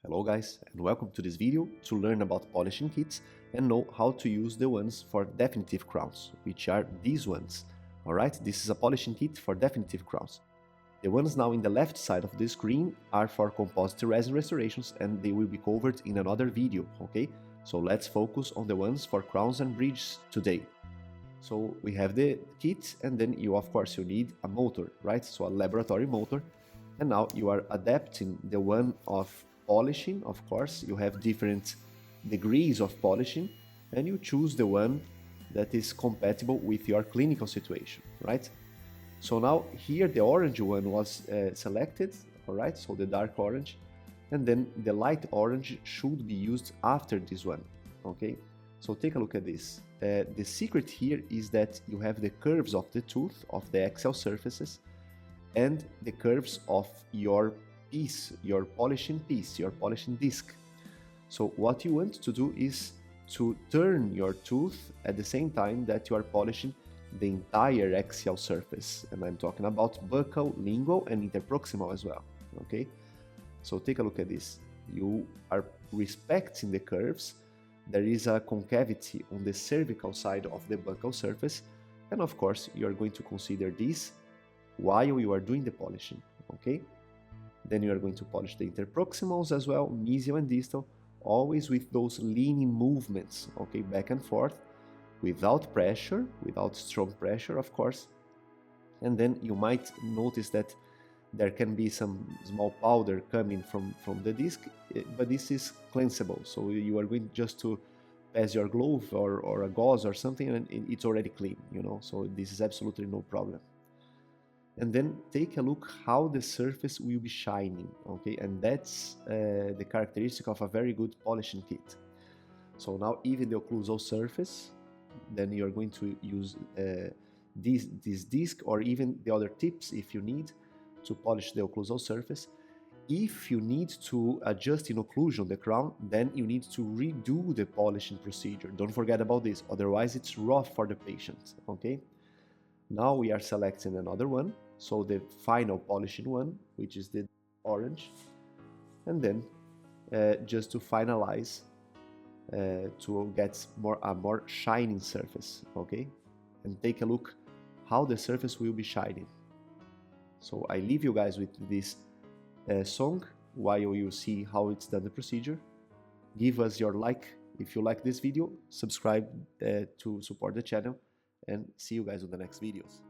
Hello guys, and welcome to this video to learn about polishing kits and know how to use the ones for definitive crowns, which are these ones. Alright, this is a polishing kit for definitive crowns. The ones now in the left side of the screen are for composite resin restorations and they will be covered in another video, okay? So let's focus on the ones for crowns and bridges today. So we have the kit, and then you need a motor, right? So a laboratory motor. And now you are adapting the one of polishing. Of course, you have different degrees of polishing, and you choose the one that is compatible with your clinical situation, right? So now here the orange one was selected, all right? So the dark orange, and then the light orange should be used after this one, okay? So take a look at this. The secret here is that you have the curves of the tooth, of the axial surfaces, and the curves of your piece, your polishing piece, your polishing disc. So what you want to do is to turn your tooth at the same time that you are polishing the entire axial surface. And I'm talking about buccal, lingual, and interproximal as well, okay? So take a look at this. You are respecting the curves. There is a concavity on the cervical side of the buccal surface, and of course you are going to consider this while you are doing the polishing, okay? Then you are going to polish the interproximals as well, mesial and distal, always with those leaning movements, okay, back and forth, without pressure, without strong pressure, of course. And then you might notice that there can be some small powder coming from the disc, but this is cleansable. So you are going just to pass your glove or a gauze or something, and it's already clean, you know, so this is absolutely no problem. And then take a look how the surface will be shining, okay? And that's the characteristic of a very good polishing kit. So now even the occlusal surface, then you're going to use this disc or even the other tips if you need to polish the occlusal surface. If you need to adjust in occlusion the crown, then you need to redo the polishing procedure. Don't forget about this, otherwise it's rough for the patient, okay? Now we are selecting another one, so the final polishing one, which is the orange, and then just to finalize, to get a more shining surface, okay? And take a look how the surface will be shining. So I leave you guys with this song while you see how it's done the procedure. Give us your like if you like this video, subscribe to support the channel, and see you guys on the next videos.